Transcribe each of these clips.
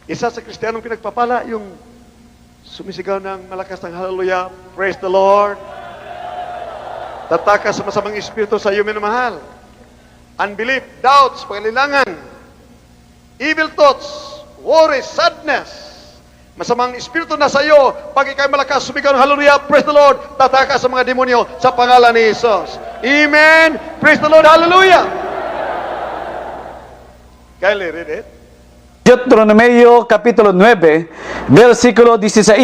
Isa sa Kristiyanong pinagpapala, yung sumisigaw ng malakas ng hallelujah, praise the Lord. Tatakas sa masamang espiritu sa iyo minamahal. Unbelief, doubts, pangalilangan, evil thoughts, worry, sadness, masamang espiritu na sa iyo. Pag ikay malakas, sumigaw ng hallelujah, praise the Lord, tatakas sa mga demonyo sa pangalan ni Jesus. Amen. Praise the Lord, hallelujah. Kindly read it. Deuteronomio Kapitulo 9, versikulo 16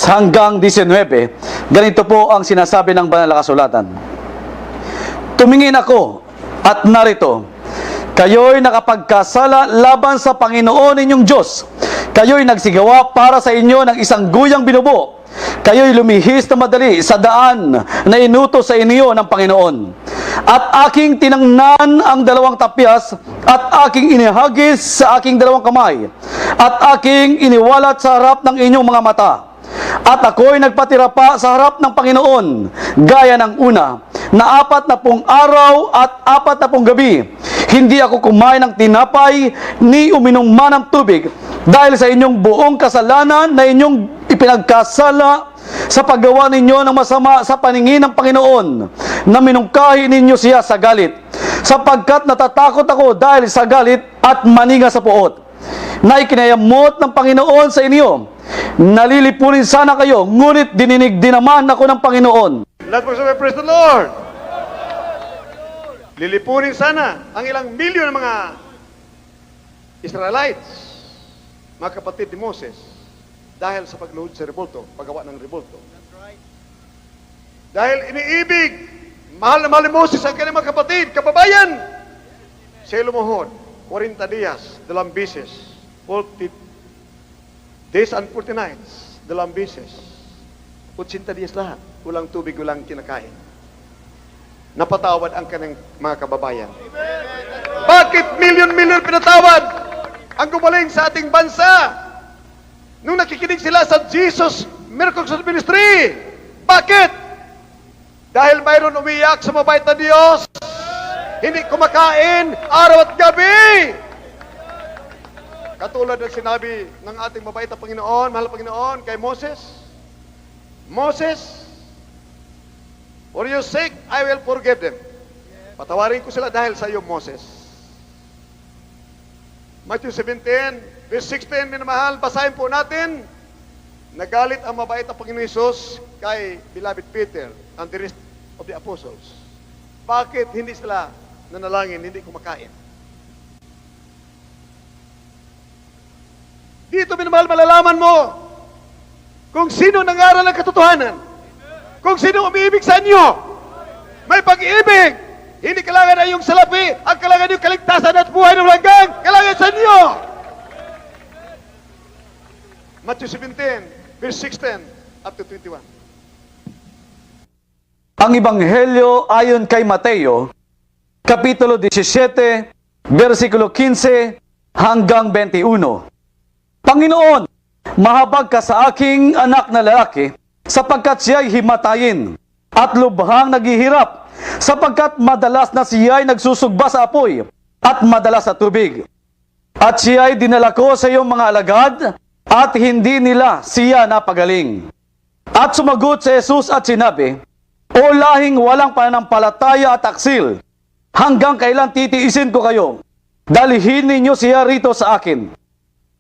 hanggang 19. Ganito po ang sinasabi ng banal na kasulatan. Tumingin ako at narito, kayo'y nakapagkasala laban sa Panginoon inyong Diyos. Kayo'y nagsigawa para sa inyo ng isang guyang binubo. Kayo'y lumihis na madali sa daan na inutos sa inyo ng Panginoon. At aking tinangnan ang dalawang tapyas at aking inihagis sa aking dalawang kamay at aking iniwalat sa harap ng inyong mga mata. At ako'y nagpatira pa sa harap ng Panginoon gaya ng una na 40 araw at 40 gabi. Hindi ako kumain ng tinapay ni uminom man ng tubig dahil sa inyong buong kasalanan na inyong ipinagkasala sa paggawa ninyo ng masama sa paningin ng Panginoon, na minungkahi ninyo siya sa galit, sapagkat natatakot ako dahil sa galit at maninga sa puot, na ikinayamot ng Panginoon sa inyo. Nalilipunin sana kayo, ngunit dininig din naman ako ng Panginoon. Lahat po sabi, praise the Lord. Lilipunin sana ang ilang milyon ng mga Israelites, mga kapatid ni Moses, dahil sa pagluhod sa rebulto, paggawa ng rebulto. Dahil iniibig, mahal na mahal ni Moses ang kanyang mga kapatid, kababayan. Siya lumuhod, 40 días, 2 beses, 40 days and 40 nights, 2 beses, 80 días lahat, walang tubig, walang kinakain. Napatawad ang kanyang mga kababayan. Bakit milyon-milyon pinatawad ang gumaling sa ating bansa nung nakikinig sila sa Jesus Miracles Ministry? Bakit? Dahil mayroon umiyak sa mabait na Diyos, hindi kumakain araw at gabi. Katulad ng sinabi ng ating mabait na Panginoon, mahal na Panginoon, kay Moses, Moses, for your sake, I will forgive them. Patawarin ko sila dahil sa iyo, Moses. Matthew 17, verse 16, minamahal, basahin po natin. Nagalit ang mabait na Panginoon Jesus kay beloved Peter and the rest of the apostles. Bakit hindi sila nanalangin, hindi kumakain? Dito, minamahal, malalaman mo kung sino nangaral ng katotohanan. Kung sino umiibig sa inyo. May pag-ibig. Hindi kailangan na yung salapi. Ang kailangan yung kaligtasan at buhay ng langgang. Kailangan sa inyo. Matthew 17, verse 16 up to 21. Ang Ebanghelyo ayon kay Mateo, Kapitulo 17, versikulo 15 hanggang 21. Panginoon, mahabag ka sa aking anak na lalaki, sapagkat siya'y himatayin at lubhang naghihirap, sapagkat madalas na siya'y nagsusugba sa apoy at madalas sa tubig. At siya'y dinala ko sa iyong mga alagad at hindi nila siya napagaling. At sumagot si Jesus at sinabi, O lahing walang pananampalataya at taksil, hanggang kailan titiisin ko kayo? Dalhin ninyo siya rito sa akin.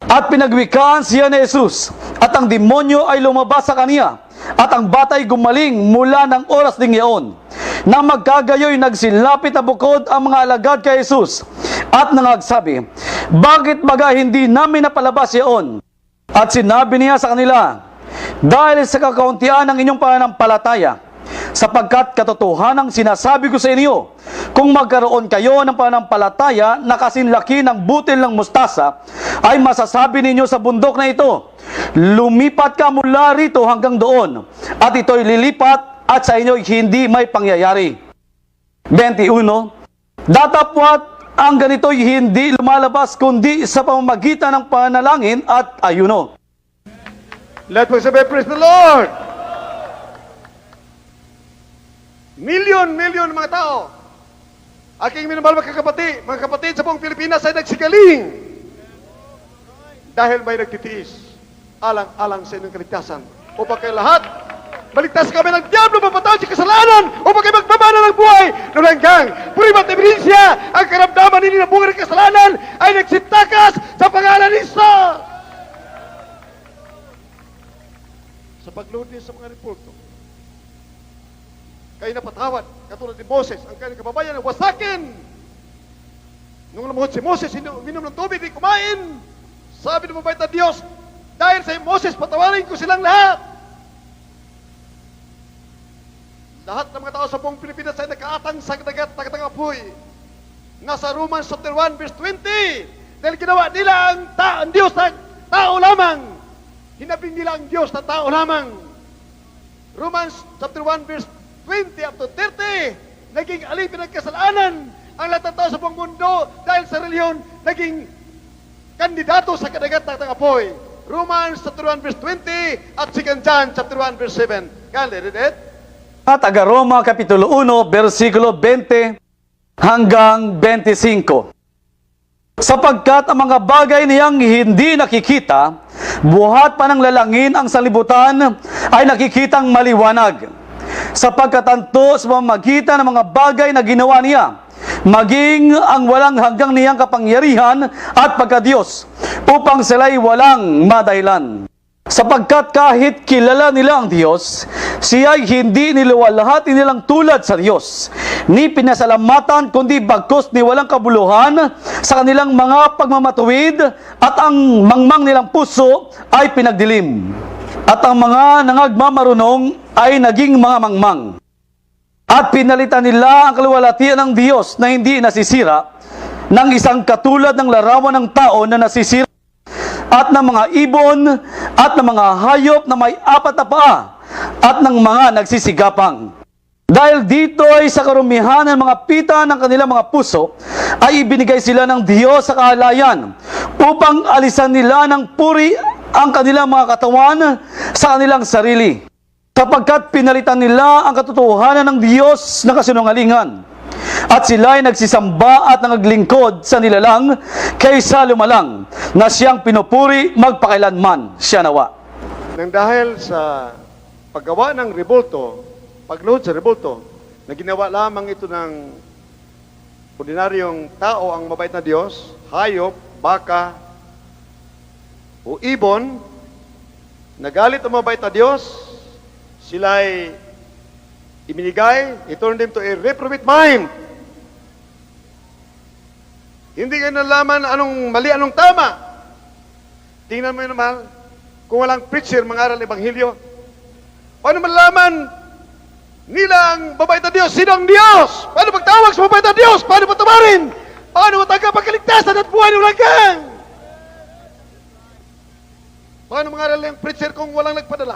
At pinagwikaan siya ni Jesus, at ang demonyo ay lumabas sa kaniya, at ang batay gumaling mula ng oras ding iyon. Na magkagayoy nagsilapit na bukod ang mga alagad kay Jesus, at nangagsabi, Bakit baga hindi namin napalabas iyon? At sinabi niya sa kanila, Dahil sa kakauntian ng inyong pananampalataya, sapagkat katotohanang sinasabi ko sa inyo, kung magkaroon kayo ng pananampalataya na kasinlaki ng butil ng mustasa, ay masasabi ninyo sa bundok na ito, lumipat ka mula rito hanggang doon, at ito'y lilipat at sa inyo hindi may pangyayari. 21. Datapwat ang ganito'y hindi lumalabas kundi sa pamamagitan ng panalangin at ayuno. Let us say, praise the Lord. Milyon mga tao. Aking minamahal mga kapatid sa buong Pilipinas ay nagsigaling. dahil may nagtitiis alang-alang sa inyong kaligtasan. Upang kayo lahat, maligtas kami ng Diablo, mapatawad sa kasalanan, upang kayo magpamana ng buhay nung hanggang purimat ebidensya ang karamdaman ninyo na bunga ng kasalanan ay nagsitakas sa pangalan ni Jesus. Sa pagload niya sa mga reporto, kayo napatawad, katulad ni Moses, ang kanyang kababayan na wasakin. Nung lumuhod si Moses, minom ng tubig, di kumain. Sabi ng mabait na Diyos, dahil sa Moses, patawarin ko silang lahat. Lahat ng mga tao sa buong Pilipinas ay nakaatang sa dagat ng apoy. Nasa Romans chapter 1 verse 20. Dahil ginawa nila ang Diyos na tao lamang. Hinabing nila ang Diyos na tao lamang. Romans chapter 1 verse 20 up to 30. Naging alipin ng kasalanan ang lahat ng tao sa buong mundo dahil sa reliyon naging kandidato sa kadagat ng apoy. Romans chapter 1 verse 20 at 2 John chapter 1 verse 7. Can you read it? At Roma Kapitulo 1, versikulo 20 hanggang 25. Sapagkat ang mga bagay niyang hindi nakikita, buhat pa ng lalangin ang sanlibutan ay nakikitang maliwanag. Sapagkat anto sa pamamagitan ng mga bagay na ginawa niya, maging ang walang hanggang niyang kapangyarihan at pagkadiyos, upang sila'y walang madahilan. Sapagkat kahit kilala nila ang Diyos, siya'y hindi niluwalhati nilang tulad sa Diyos, ni pinasalamatan kundi bagkus ni walang kabuluhan sa kanilang mga pagmamatuwid, at ang mangmang nilang puso ay pinagdilim. At ang mga nangagmamarunong ay naging mga mangmang. At pinalitan nila ang kaluwalhatian ng Diyos na hindi nasisira ng isang katulad ng larawan ng tao na nasisira, at ng mga ibon, at ng mga hayop na may apat na paa, at ng mga nagsisigapang. Dahil dito ay sa karumihan ng mga pita ng kanilang mga puso, ay ibinigay sila ng Diyos sa kahalayan, upang alisan nila ng puri ang kanilang mga katawan sa kanilang sarili. Sapagkat pinalitan nila ang katotohanan ng Diyos na kasinungalingan, at sila ay nagsisamba at nangaglingkod sa nilalang kaysa lumalang na siyang pinupuri magpakailanman siya nawa. Nang dahil sa paggawa ng rebulto, pagload sa rebulto, na ginawa lamang ito ng ordinaryong tao ang mabait na Diyos, hayop, baka, o ibon, nagalit ang mabait na Diyos, sila'y ibinigay, i-turn them to a reprobate mind. Hindi kayo nalaman anong mali, anong tama. Tingnan mo yun naman, kung walang preacher, mangaral ng Ebanghelyo, paano malaman nila ang mabait na Diyos? Sino ang Diyos? Paano magtawag sa mabait na Diyos? Paano patawarin? Paano matanggap ang kaligtasan at buhay ng langgang? Paano mangaral ng preacher kung walang nagpadala?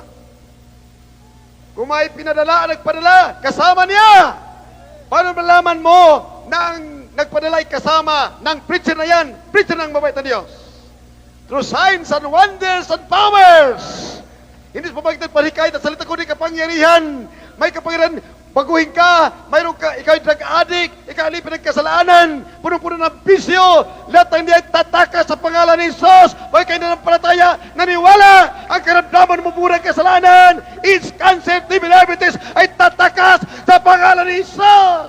Kung may pinadala, nagpadala, kasama niya. Paano malaman mo na ang nagpadala ay kasama ng preacher na yan, preacher ng mabait na Diyos? Through signs and wonders and powers. Hindi sa pamagitan palikay at salita ko di kapangyarihan. May kapangyarihan, baguhin ka, mayroon ka, ikaw ay drug addict, ikaw ay pinagkasalanan, puno-puno ng bisyo, lahat ng hindi ay tataka sa pangalan ni Jesus, may kayo na ng palataya, naniwala, ang karamdaman mo muna kasalanan, AIDS, cancer, TB, diabetes, ay tatakas sa pangalan ni Jesus.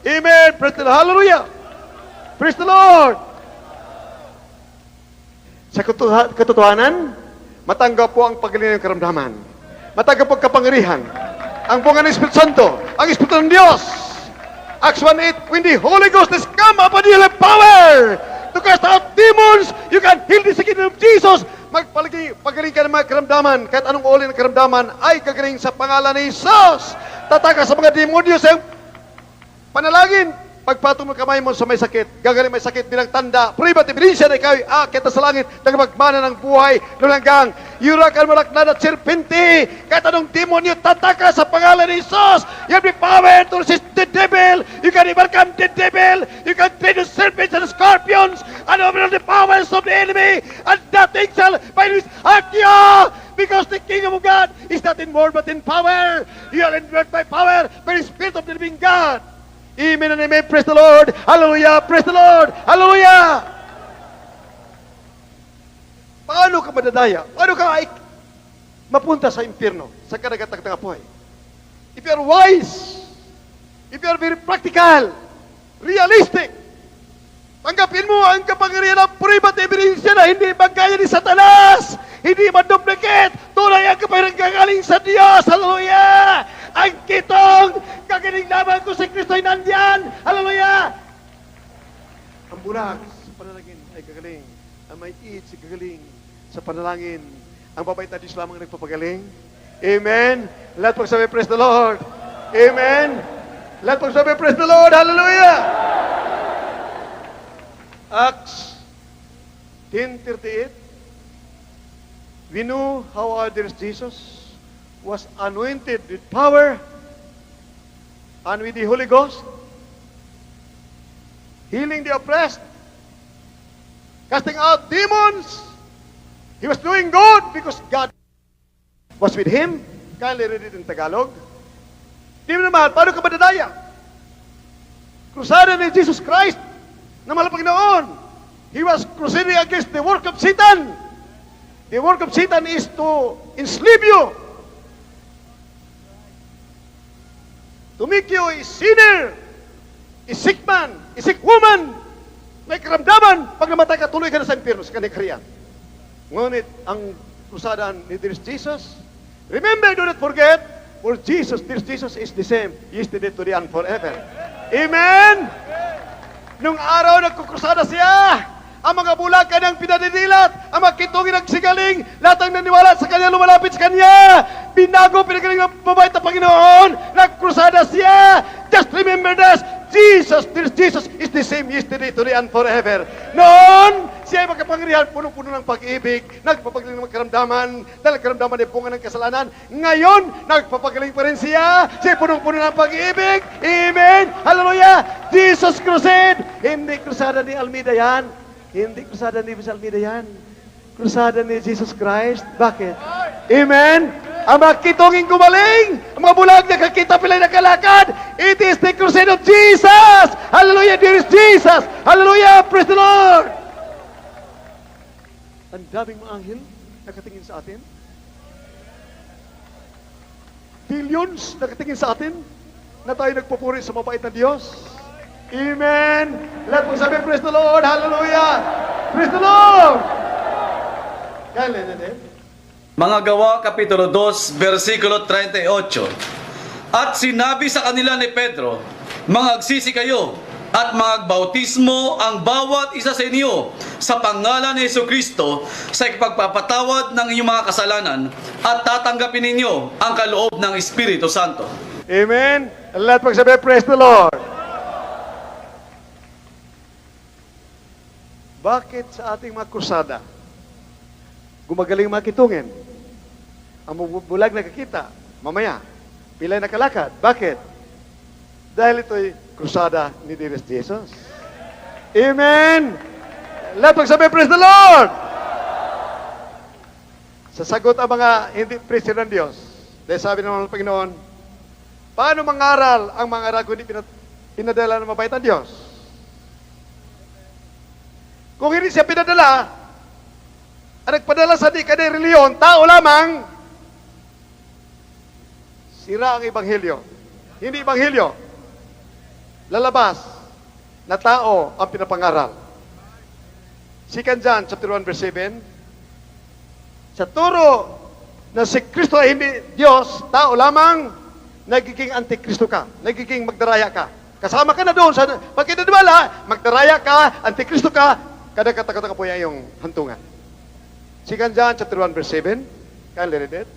Amen. Praise the Lord. Hallelujah. Praise the Lord. Sa katotohanan, matanggap po ang pagaling ng karamdaman. Matanggap po ang kapangyarihan. Ang bunga ng Espiritu Santo, ang Espiritu ng Diyos. Acts 1:8, when the Holy Ghost has come upon you, have power to cast out demons, you can heal the sick in the name of Jesus. Pagaling ka ng mga karamdaman, kahit anong uri ng karamdaman, ay gagaling sa pangalan ni Jesus. Tataka sa mga demonyo sa panalangin. Pagpatong mo kamay mo sa may sakit, gagaling may sakit bilang tanda, privat ebidensya na ikaw aakyat sa langit, nagmagmana ng buhay, nulanggang, yurakan malaknad at serpente, kahit anong demonyo, tataka sa pangalan ni Jesus. You have the power to resist the devil, you can overcome the devil, you can tread the serpents and scorpions, and over the powers of the enemy, and nothing shall by this hurt you, because the kingdom of God is not in word but in power. You are indwelt by power, by the Spirit of the living God. Amen and amen. Praise the Lord. Hallelujah. Praise the Lord. Hallelujah. paano ka madadaya? Paano ka mapunta sa impyerno, sa kadagatang apoy? If you are wise, if you are very practical, realistic, tanggapin mo ang kapangyarihan ng privat evidensya na hindi magkaya ni Satanas, hindi maduplicate, tunay ang kapangyarihan gagaling sa Diyos. Hallelujah! Ang kitong kagaling laban ko sa Kristo ay nandyan. Hallelujah! Ang bulag sa panalangin ay gagaling. Ang may eat sa gagaling sa panalangin. Ang babait na Diyos lamang nagpapagaling. Amen. Lahat pagsabi, praise the Lord. Amen. Lahat pagsabi, praise the Lord. Hallelujah. Acts 10:38. We know how our dear Jesus was anointed with power and with the Holy Ghost, healing the oppressed, casting out demons. He was doing good because God was with him. Kaya read it in Tagalog. Di mo naman, paano ka madadaya? Krusada ni Jesus Christ na malapag noon. He was crusading against the work of Satan. The work of Satan is to enslave you, to make you a sinner, a sick man, a sick woman, may karamdaman. Pag namatay ka, tuloy ka na sa impyerno, sa kanikariyan. Ngunit ang krusada ni dear Jesus, remember, do not forget, for Jesus, dear Jesus is the same, yesterday, today, and forever. Amen? Nung araw nagkukrusada siya, ang mga bulag kanyang pinadidilat, ang mga kitungin nagsigaling, lahat ang naniwala sa kanya, lumalapit sa kanya. Binago, pinagaling ng mabait na Panginoon, nagkrusada siya. Just remember this, Jesus is the same yesterday, today, and forever. Noon, siya ay magkapangyarihan, punong-puno ng pag-ibig, nagpapagaling ng karamdaman, dahil karamdaman ay bunga ng kasalanan. Ngayon, nagpapagaling pa rin siya, siya ay punong-puno ng pag-ibig. Amen! Hallelujah! Jesus crusade! Hindi krusada ni Almeida yan. Hindi krusada ni Almeida yan. Krusada ni Jesus Christ. Bakit? Amen! Ang mga kitonging gumaling, ang mga bulag nakakita pilay nakalakad, it is the crusade of Jesus! Hallelujah! There is Jesus! Hallelujah! Praise the Lord! Ang daming mga anghel nakatingin sa atin. Billions nakatingin sa atin na tayo nagpupuri sa mabait na Diyos. Amen! Lahat mo sabi, praise the Lord! Hallelujah! Praise the Lord! Kailan na din? Mga Gawa, Kapitulo 2, versikulo 38. At sinabi sa kanila ni Pedro, mangagsisi kayo at magbautismo ang bawat isa sa inyo sa pangalan ni Jesucristo sa ipagpapatawad ng inyong mga kasalanan at tatanggapin ninyo ang kaloob ng Espiritu Santo. Amen! Lahat magsabi, praise the Lord! Bakit sa ating mga krusada, gumagaling mga kitungin? Ang bulag nakakita, mamaya, pilay nakalakad. Bakit? Dahil ito'y krusada ni Dearest Jesus. Amen! Lahat magsabi, praise the Lord! Sasagot ang mga hindi priest ng Diyos. Dahil sabi naman ng Panginoon, paano mangaral ang mga aral kung hindi pinadala ng mabait ang Diyos? Kung hindi siya pinadala, ang nagpadala sa di kanya reliyon, tao lamang, sira ang ebanghelyo. Hindi ebanghelyo. Lalabas na tao ang pinapangaral. 2 John chapter 1 verse 7. Sa turo na si Kristo ay hindi Diyos, tao lamang, nagiging antikristo ka, nagiging magdaraya ka. Kasama ka na doon sa pagkinaniwala, magdaraya ka, antikristo ka, kada katakata po yan yung hantungan. 2 John chapter 1 verse 7. Kyle read it.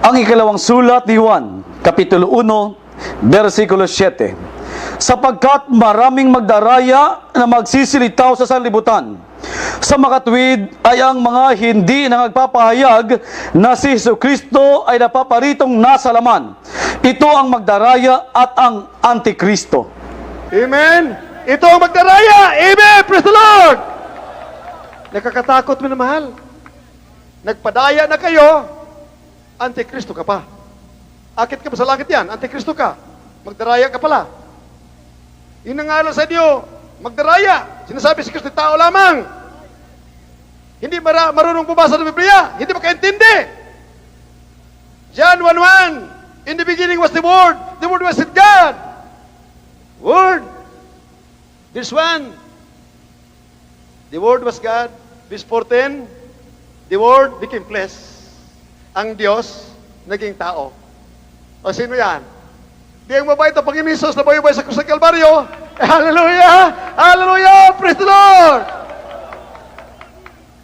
Ang ikalawang sulat ni Juan, Kapitulo 1, versikulo 7. Sapagkat maraming magdaraya na magsisilitaw sa sanlibutan, sa makatuwid ay ang mga hindi na nagpapahayag na si Jesucristo ay napaparitong nasa laman. Ito ang magdaraya at ang antikristo. Amen! Ito ang magdaraya! Amen! Praise the Lord! Nakakatakot mo na mahal. Nagpadaya na kayo, antikristo ka pa. Akit ka pa sa langit yan, antikristo ka. Magdaraya ka pala. Yun ang alam sa inyo, magdaraya. Sinasabi si Kristo, tao lamang. Hindi marunong bumasa ng Biblia. Hindi makaintindi. John 1:1, in the beginning was the Word was with God. Word. This one, the Word was God. Verse 14, the Word became flesh. Ang Diyos, naging tao. O sino yan? Di ang mabait na Panginoon Isus na bayubay sa krus ng Kalbaryo. Hallelujah! Hallelujah! Praise the Lord!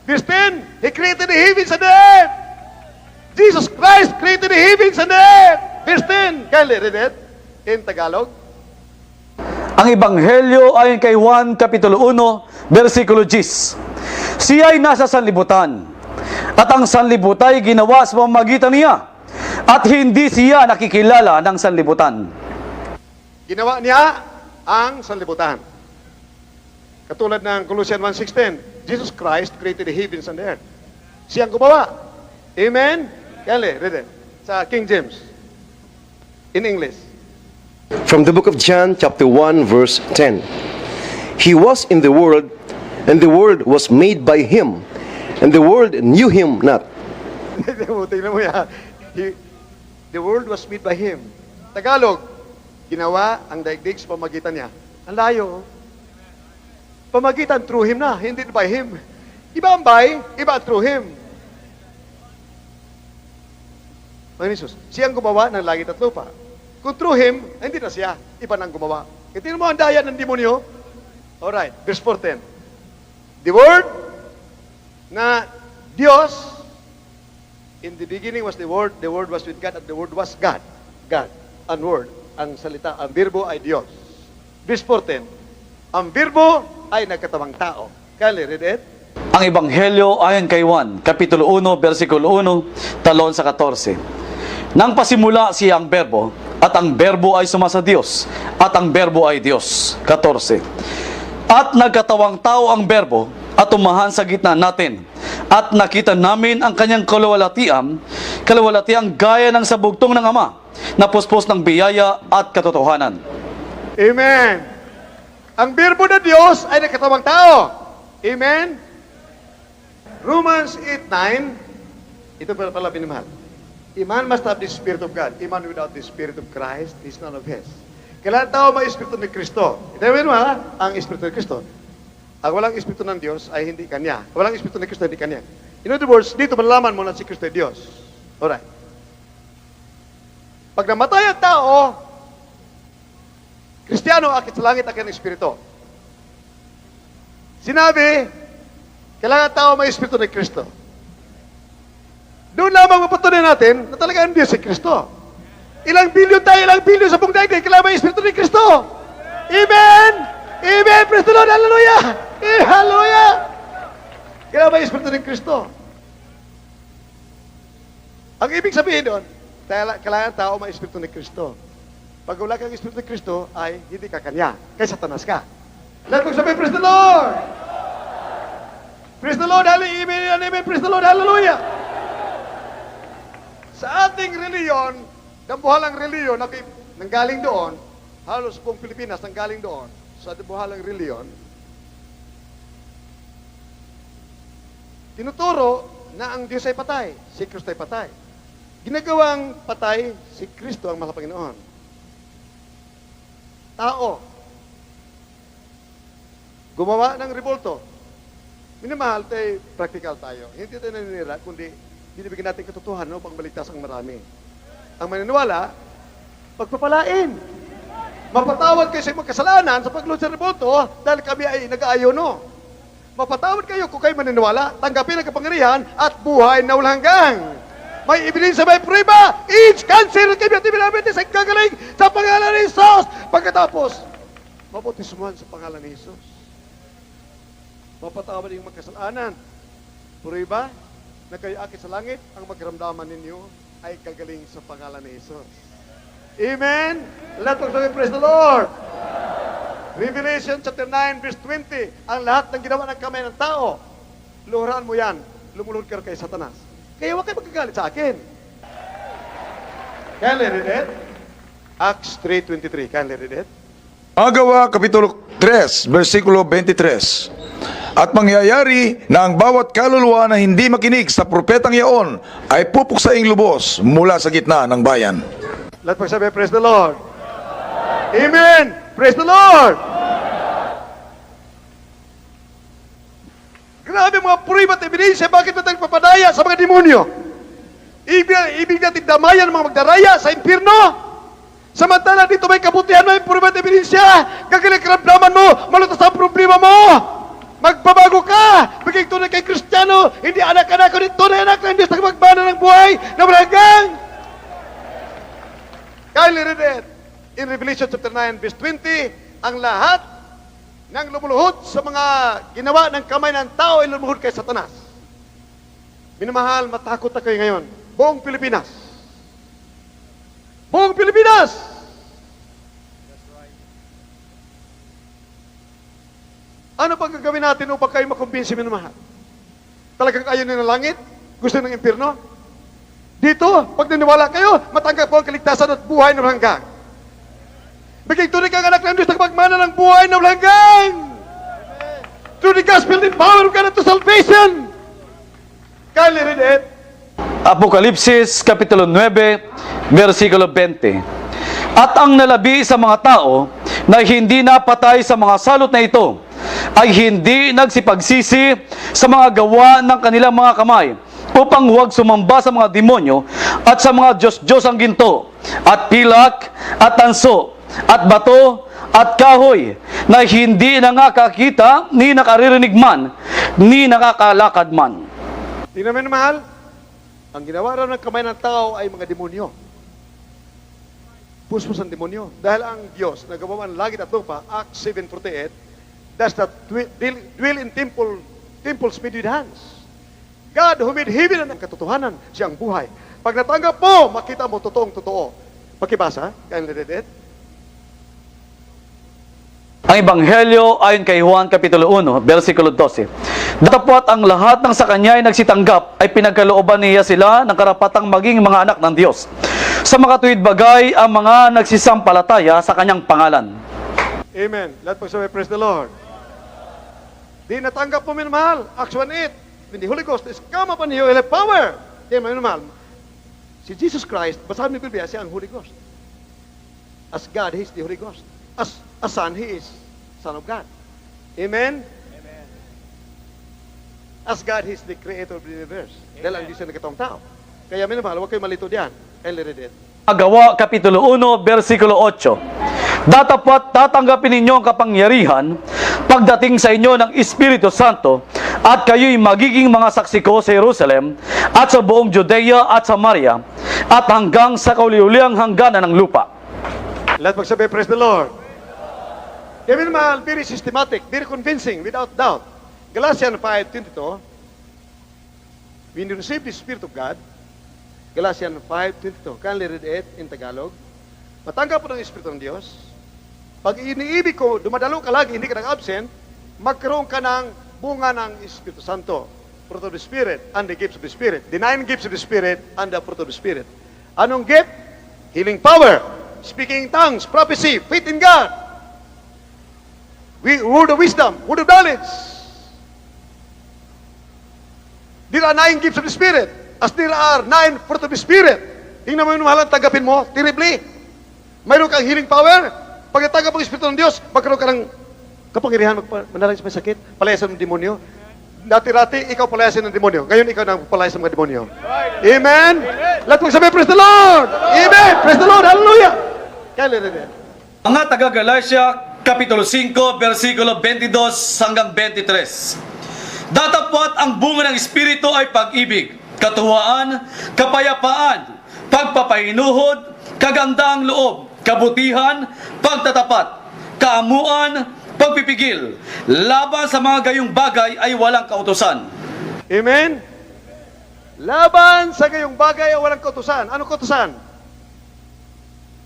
Verse 10, He created the heavens and the earth. Jesus Christ created the heavens and the earth. Verse 10, can you read it in Tagalog? Ang Ebanghelyo ayon kay Juan Kapitulo 1, versikulo 10. Siya ay nasa sanlibutan, at ang sanlibutan ay ginawa sa pamamagitan niya, at hindi siya nakikilala ng sanlibutan. Ginawa niya ang sanlibutan. Katulad ng Colossians 1:16, Jesus Christ created the heavens and the earth. Siyang gumawa. Amen? Kali, read it. Sa King James. In English. From the book of John, chapter 1, verse 10. He was in the world, and the world was made by Him, and the world knew Him not. Tingnan mo yan. The world was made by Him. Tagalog, ginawa ang daigdig sa pamagitan niya. Ang layo. Pamagitan through Him na, hindi by Him. Iba ang by, iba through Him. Panginoon Jesus, siyang gumawa ng langit at lupa. Kung through Him, hindi na siya. Iba nang gumawa. Kaya tingnan mo ang daya ng demonyo. Alright, verse 14. The Word na Diyos, in the beginning was the Word was with God, and the Word was God. God, ang Word, ang salita, ang birbo ay Diyos. Verse 14, ang birbo ay nagkatawang tao. Can you read it? Ang Ebanghelyo ayon kay Juan Kapitulo 1, versikulo 1, talon sa 14. Nang pasimula siya ang berbo, at ang berbo ay sumasa Diyos, at ang berbo ay Diyos. 14. At nagkatawang tao ang berbo, at umahan sa gitna natin, at nakita namin ang kanyang kaluwalhatian gaya ng sabugtong ng Ama, na puspos ng biyaya at katotohanan. Amen. Ang birbo na Diyos ay nagkatawang tao. Amen. Romans 8:9, ito pala pinimahal. A man must have the Spirit of God. A man without the Spirit of Christ is none of His. Kailangan tao may Espiritu ni Kristo. Ito mo ang Espiritu ni Kristo. Ang walang Espiritu ng Diyos ay hindi Kanya. Walang Espiritu ni Kristo hindi Kanya. In other words, dito malalaman mo na si Kristo ay Diyos. Alright. Pag namatay ang tao, Kristiyano, akit sa langit akin ang Espiritu. Sinabi, kailangan tao may Espiritu ni Kristo. Doon lamang mapatuloy natin na talaga ang Diyos si Kristo. Ilang bilyon sa buong daigdig, kailangan may Espiritu ni Kristo. Amen! Amen! Praise the Lord! Hallelujah! Hallelujah! Kailangan may Espiritu ni Kristo. Ang ibig sabihin doon, kailangan tao may Espiritu ni Kristo. Pag wala kang Espiritu ni Kristo, ay hindi ka Kanya. Kaya Satanas ka. Lahat kong sabihin, praise the Lord! Praise the Lord! Hallelujah! Amen! Amen! Praise the Lord! Hallelujah! Sa ating reliyon, dambuhalang reliyon, nanggaling doon, halos buong Pilipinas nanggaling doon, sa dambuhalang reliyon, tinuturo na ang Diyos ay patay, si Kristo ay patay. Ginagawang patay, si Kristo ang Panginoon. Tao, gumawa ng revolto. Minamahal tayo, practical tayo. Hindi tayo naninira, kundi binibigyan natin katotohanan upang maligtas ang marami. Ang maniniwala, pagpapalain. Mapatawad kayo sa mga kasalanan sa paglunsad sa revolto dahil kami ay nag-aayon, no? Mapatawad kayo kung kayo maniniwala, tanggapin ang kapangyarihan at buhay na walang hanggang. May ebidensya, may prueba, each cancer at kami at ibinabitin sa gagaling sa pangalan ni Jesus. Pagkatapos, mabautismuhan sa pangalan ni Jesus. Mapatawad yung magkasalanan. Prueba, na kayo akit sa langit, ang magramdaman ninyo ay gagaling sa pangalan ni Jesus. Amen? Let us praise the Lord. Revelation chapter 9, verse 20, ang lahat ng ginawa ng kamay ng tao, luhuran mo yan, lumulod ka kay Satanas. Kaya huwag kayo magkagalit sa akin. Can you read it? Acts 3:23, can you read it? Mga Gawa, Kapitulo 3, versikulo 23. At mangyayari na ang bawat kaluluwa na hindi makinig sa propetang yaon ay pupuksaing lubos mula sa gitna ng bayan. Lahat magsabi, praise the Lord. Amen. Praise the Lord. Grabe mga puriba at ebidensya, bakit ba tayo papadaya sa mga demonyo? Ibig natin damayan ang mga magdaraya sa impyerno. Samantala dito may kabutihan mo, puriba at ebidensya. Gagaling karamdaman mo, malutas ang problema mo. Magbabago ka! Maging tunay kay Kristiyano, hindi anak-anak ko, tunay anak ng Diyos na magbana ng buhay na malagang! Kyle read it in Revelation chapter 9 verse 20, ang lahat ng lumuluhod sa mga ginawa ng kamay ng tao ay lumuluhod kay Satanas. Minamahal, matakot na kayo ngayon. Buong Pilipinas. Buong Pilipinas! Ano pang gagawin natin upang kayo makumbinsi, minamahal? Talagang ayaw nyo ng langit? Gusto ng impyerno? Dito, pag naniwala kayo, matanggap po ang kaligtasan at buhay na hanggang. Bigay tunay kang anak ng Diyos na magmana ng buhay na hanggang. Through the gospel and power of God to salvation. Kyle, read it. Apokalipsis, Kapitulo 9, versikulo 20. At ang nalabi sa mga tao na hindi napatay sa mga salot na ito, ay hindi nagsipagsisi sa mga gawa ng kanilang mga kamay, upang huwag sumamba sa mga demonyo at sa mga Diyos-Diyos ang ginto, at pilak, at tanso, at bato, at kahoy, na hindi nakakakita, ni nakaririnig man, ni nakakalakad man. Tingnan mo, mahal. Ang ginawa raw ng kamay ng tao ay mga demonyo. Puspos ang demonyo. Dahil ang Diyos, nagawa ang langit at lupa, Acts 7:48, does not dwell in temples made with hands. God who made heaven and katotohanan, siyang buhay. Pag natanggap mo, makita mo totoong totoo. Pakibasa, kaya read it. Ang Ebanghelyo ayon kay Juan Kapitulo 1, versikulo 12. Datapwat ang lahat ng sa kanya ay nagsitanggap, ay pinagkalooban niya sila ng karapatang maging mga anak ng Diyos. Sa makatuwid bagay ang mga nagsisampalataya sa kanyang pangalan. Amen. Lahat pagsabi, praise the Lord. Di natanggap mo, minamahal. Acts 1:8. When the Holy Ghost is come upon you, you'll have power. Di, minamahal. Si Jesus Christ, basahin mo yung Biblia, siya ang Holy Ghost. As God, He is the Holy Ghost. As a Son, He is Son of God. Amen? Amen. As God, He is the Creator of the universe. Dahil ang Diyos ay nagkatawang tao. Kaya minamahal, huwag kayo malito diyan. I'll read it. Gawa Kapitulo 1, versikulo 8. Datapat tatanggapin ninyo ang kapangyarihan pagdating sa inyo ng Espiritu Santo, at kayo'y magiging mga saksi ko sa Jerusalem at sa buong Judea at Samaria at hanggang sa kauliuliang hangganan ng lupa. Lahat magsabi, praise the Lord. Kaya minamahal, very systematic, very convincing, without doubt. Galatians 5:22, when you receive the Spirit of God, Galatians 5:22, kindly read it in Tagalog. Matanggap po ng Espiritu ng Diyos. Pag iniibig ko, dumadalo ka lagi, hindi ka nag-absent, magkaroon ka ng bunga ng Espiritu Santo. Fruit of the Spirit and the gifts of the Spirit. The 9 gifts of the Spirit and the fruit of the Spirit. Anong gift? Healing power, speaking in tongues, prophecy, faith in God. Word of wisdom, word of knowledge. There are 9 gifts of the Spirit, as there are 9 fruit of the Spirit. Tingnan mo yung mahalang tanggapin mo, terribly. Mayroon kang healing power. Pag natanggap ang Espiritu ng Diyos, magkaroon ka ng kapangyarihan manalangin sa may sakit, palayasan ng demonyo. Dati-dati, ikaw palayasin ng demonyo. Ngayon, ikaw nang palayas ng mga demonyo. Amen? Lahat magsabi, praise the Lord! Amen! Praise the Lord! Hallelujah! Kaya rin. Mga taga-Galatia, Kapitulo 5, versikulo 22 hanggang 23. Datapwat ang bunga ng Espiritu ay pag-ibig, katuwaan, kapayapaan, pagpapahinuhod, kagandaang loob, kabutihan, pagtatapat, kaamuan, pagpipigil. Laban sa mga gayong bagay ay walang kautusan. Amen? Laban sa gayong bagay ay walang kautusan. Anong kautusan?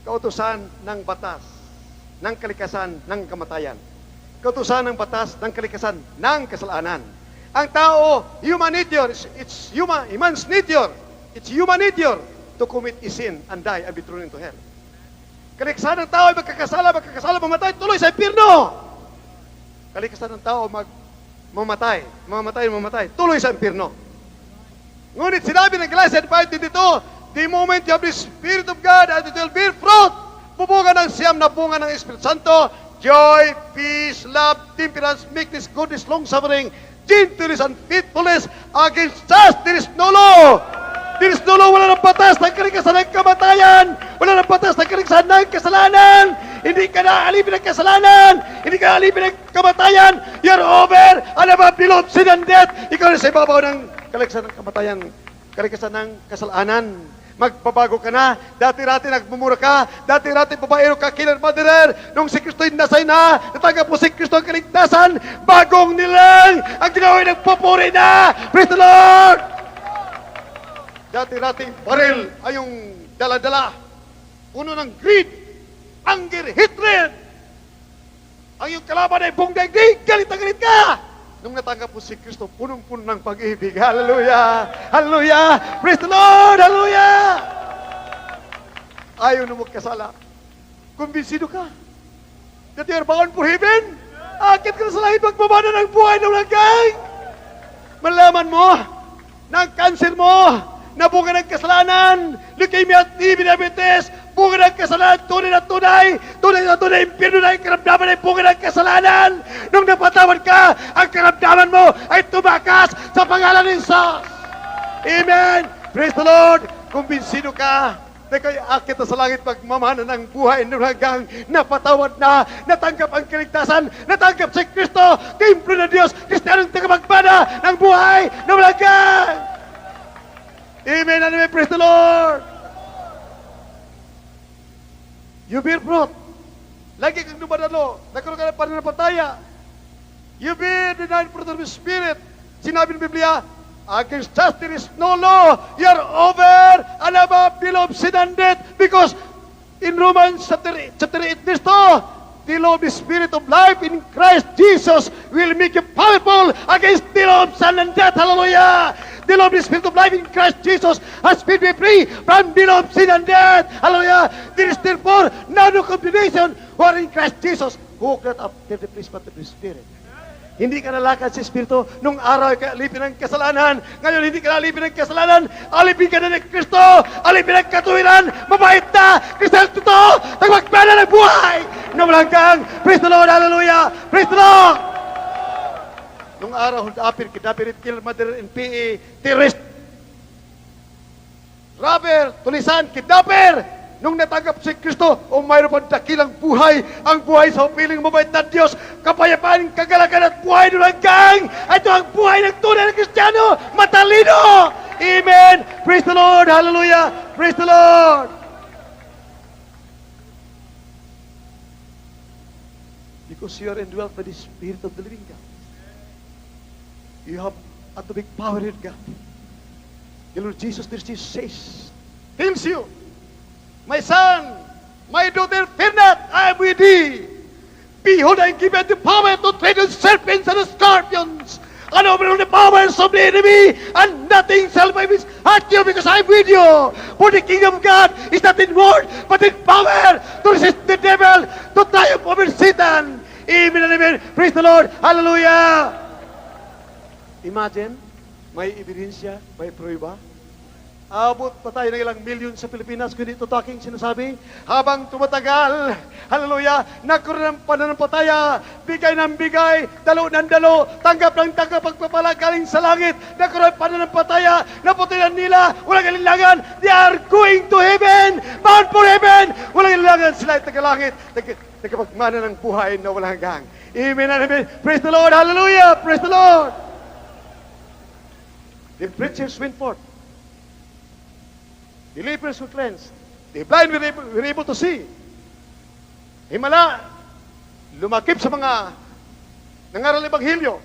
Kautusan ng batas, ng kalikasan, ng kamatayan. Kautusan ng batas, ng kalikasan, ng kasalanan. Ang tao, human nature, it's human's nature. It's human nature to commit a sin and die and be thrown into hell. Kalikasan ng tao ay magkakasala, mamatay, tuloy sa impyerno. Kalikasan ng tao mamatay, tuloy sa impyerno. Ngunit sinabi ng Galatians 5:22, the moment you have the Spirit of God, and it will bear fruit, bubunga ng siyam na bunga ng Espiritu Santo, joy, peace, love, temperance, meekness, goodness, long-suffering, gentleness, and faithfulness. Against us, there is no law. There is no law. Wala ng batas ng kalikasan ng kamatayan. Wala ng batas ng kalikasan ng kasalanan. Hindi ka na alipin ng kasalanan. Hindi ka na alipin ng kamatayan. You're over and above the law of sin and death. Ikaw na sa ibabaw ng kalikasan ng kamatayan. Kalikasan ng kasalanan. Magbabago ka na. Dati-rati nagmumura ka. Dati-rati babaero ka, killer murderer. Nung si Kristo'y nasay na, natanggap mo si Kristo ang kaligtasan. Bagong nilang ang ginawa nagpupuri na. Praise the Lord! Dati-rating baril ay yung dala-dala. Puno ng greed, anger, hatred. Ang yung kalaban ay buong daigdig. Galit na galit ka. Nung natanggap mo si Kristo, punong-puno ng pag-ibig. Hallelujah! Hallelujah! Praise the Lord! Hallelujah! Ayaw na magkasala. Kumbinsido ka that you are bound for heaven. Akit ka na sa langit, magbabana ng buhay ng langgang. Malaman mo na ang cancer mo, na bunga ng kasalanan, leukemia at TB diabetes, bunga ng kasalanan, tunay na tunay, impirno na yung karamdaman ay bunga ng kasalanan. Nung napatawad ka, ang karamdaman mo ay tumakas sa pangalan ng Jesus. Amen! Praise the Lord! Kumbinsido ka na kayo akit na sa langit pagmamana ng buhay ng hanggang napatawad na, natanggap ang kaligtasan, natanggap si Kristo, templo ng Diyos, Kristiyanong tagapagbana ng buhay ng hanggang. Amen and amen. Praise the Lord. You bear fruit. Lagi kang dumadalo. Nagkaroon ka ng pananampalataya. You bear the nine fruit of the Spirit. Sinabi ng Biblia, against us there is no law. You are over and above the law of sin and death. Because in Romans chapter 8, verse 2, the law of the Spirit of life in Christ Jesus will make you powerful against the law of sin and death. Hallelujah. The law of the Spirit of life in Christ Jesus has made me free from the law of sin and death. Hallelujah. There is therefore no condemnation who are in Christ Jesus, who cannot obtain the punishment of the Spirit. Hindi ka nalakad sa Espiritu nung araw ka alipin ng kasalanan. Ngayon hindi ka alipin ng kasalanan. Alipin ka na ng Kristo. Alipin ng katuwiran. Mabait na. Kristo ang totoo. Nagmagbana ng buhay. Namalanggang. Praise the Lord. Hallelujah. Praise the Lord. Nung araw, dapirit, killer, murderer, NPA, terrorist, robber, tulisan, kidnapper. Nung natanggap si Kristo, o mayroon pang dakilang buhay, ang buhay sa piling mabait na Diyos, kapayapaan, kagalakan at buhay ng hanggang. Ito ang buhay ng tunay na Kristiyano, matalino. Amen. Praise the Lord. Hallelujah. Praise the Lord. Because you are indwelt by the Spirit of the living God. You have atomic power in God. The Lord Jesus says, tells you, my son, my daughter, fear not, I am with thee. Behold, I give you the power to tread on serpents and scorpions, and overcome the powers of the enemy, and nothing shall by which hurt you, because I am with you. For the kingdom of God is not in word, but in power, to resist the devil, to triumph over Satan. Amen and amen. Praise the Lord. Hallelujah. Imagine, may ebidensya, may prueba. Abot pa tayo ng ilang milyon sa Pilipinas, kundi ito aking sinasabi. Habang tumatagal, hallelujah, nagkaroon ng pananampalataya, bigay ng bigay, dalo ng dalo, tanggap ng tanggap, pagpapala galing sa langit, nagkaroon ng pananampalataya, naputilan nila, walang kailangan, they are going to heaven, bound for heaven, walang kailangan, sila ay tagalangit, nagkapagmana ng buhay na walang hanggang. Amen and amen. Praise the Lord, hallelujah, praise the Lord. The preachers went forth. The lepers were cleansed. The blind were able to see. Himala, lumakip sa mga nangaral ng Ebanghelyo.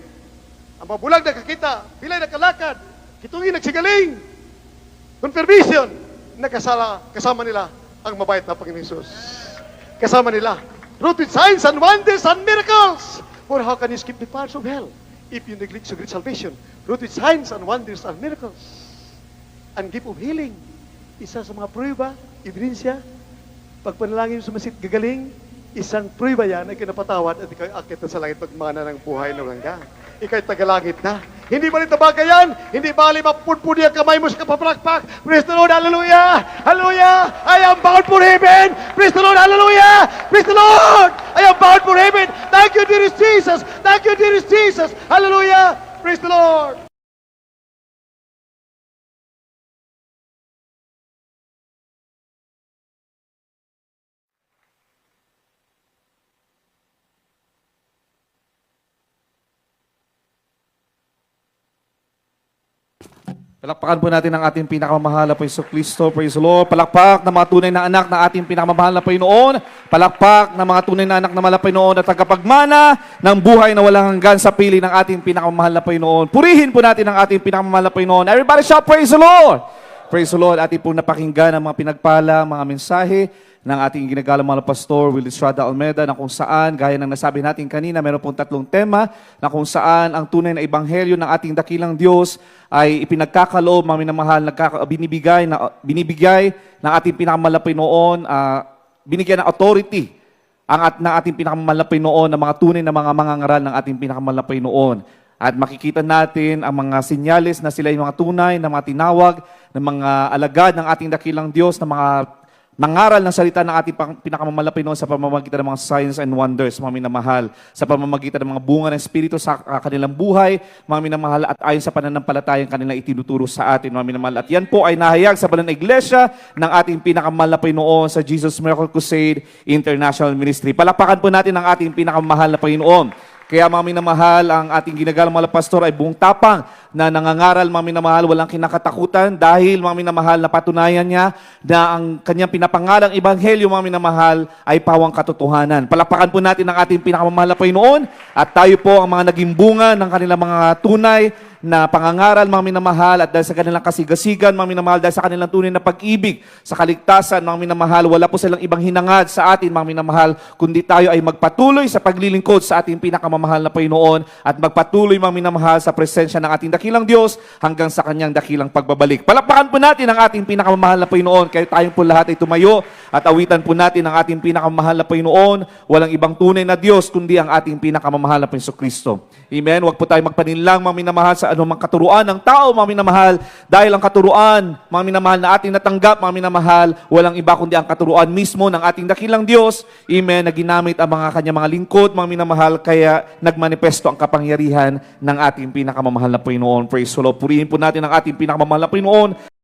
Ang mabulag nakakita, pilay nakalakad, kitungin nagsigaling. Confirmation, kasama nila ang mabait na Panginoon Jesus. Kasama nila. Wrought with signs and wonders and miracles. For how can you skip the parts of hell if you neglect so great salvation? Wrought with signs and wonders and miracles. And gift of healing. Isa sa mga prueba, ebidensya, pagpanalangin sa masit gagaling, isang prueba yan ay kinapatawad at ikaw akit sa langit pagmana ng buhay ng hanggang. ikay tagalangit na. Hindi ba rin tabagayan? Hindi bali mapudpudi ang kamay mo sa kapapalakpak. Praise the Lord, hallelujah! Hallelujah! I am bound for heaven! Praise the Lord, hallelujah! Praise the Lord! I am bound for heaven! Thank you, dearest Jesus! Thank you, dearest Jesus! Hallelujah! Praise the Lord! Palakpakan po natin ang ating pinakamamahal na Panginoon Kristo. Praise the Lord. Palakpak ng mga tunay na anak na ating pinakamamahal na Panginoon. Palakpak ng mga tunay na anak na mahal na Panginoon at tagapagmana ng buhay na walang hanggan sa pili ng ating pinakamamahal na Panginoon. Purihin po natin ang ating pinakamamahal na Panginoon. Everybody shout, praise the Lord! Praise the Lord. Ating pong napakinggan ang mga pinagpala, mga mensahe ng ating ginagalang mga pastor, Will Estrada Almeda, na kung saan, gaya ng nasabi natin kanina, meron pong 3 tema na kung saan ang tunay na ebanghelyo ng ating dakilang Diyos ay ipinagkakaloob, mga minamahal, binibigay ng ating pinakamahal na Panginoon, binigyan ng authority ng ating pinakamahal na Panginoon, ng mga tunay na mga mangangaral ng ating pinakamahal na Panginoon. At makikita natin ang mga sinyales na sila yung mga tunay, na mga tinawag, ng mga alagad ng ating dakilang Diyos, na mga nangaral ng salita ng ating pinakamamahal na Panginoon sa pamamagitan ng mga signs and wonders, mga minamahal, sa pamamagitan ng mga bunga ng Espiritu sa kanilang buhay, mga minamahal, at ayon sa pananampalatayang kanilang itinuturo sa atin, mga minamahal. At yan po ay nahayag sa banal na iglesia ng ating pinakamamahal na Panginoon sa Jesus Miracle Crusade International Ministry. Palakpakan po natin ang ating pinakamamahal na Panginoon. Kaya mga minamahal, ang ating ginagalang mga pastor ay buong tapang na nangangaral, mga minamahal, walang kinakatakutan dahil mga minamahal, napatunayan niya na ang kanyang pinapangalang ebanghelyo, mga minamahal, ay pawang katotohanan. Palakpakan po natin ang ating pinakamamahal na Panginoon at tayo po ang mga naging bunga ng kanilang mga tunay na pangangaral, mga minamahal, at dahil sa kanilang kasigasigan, mga minamahal, dahil sa kanilang tunay na pag-ibig, sa kaligtasan, mga minamahal, wala po silang ibang hinangad sa atin, mga minamahal, kundi tayo ay magpatuloy sa paglilingkod sa ating pinakamamahal na Panginoon at magpatuloy, mga minamahal, sa presensya ng ating dakilang Diyos hanggang sa kanyang dakilang pagbabalik. Palakpakan po natin ang ating pinakamamahal na Panginoon, kaya tayong po lahat ay tumayo at awitan po natin ang ating pinakamamahal na Panginoon. Walang ibang tunay na Diyos kundi ang ating pinakamamahal na Panginoon Kristo. Amen. Huwag po tayo magpaninlang, mga minamahal, sa anumang katuruan ng tao, mga minamahal, dahil ang katuruan, mga minamahal, na ating natanggap, mga minamahal, walang iba kundi ang katuruan mismo ng ating dakilang Diyos. Amen. Na ginamit ang mga kanyang mga lingkod, mga minamahal, kaya nagmanifesto ang kapangyarihan ng ating pinakamamahal na Panginoon. Praise the Lord. Purihin po natin ang ating pinakamamahal na Panginoon.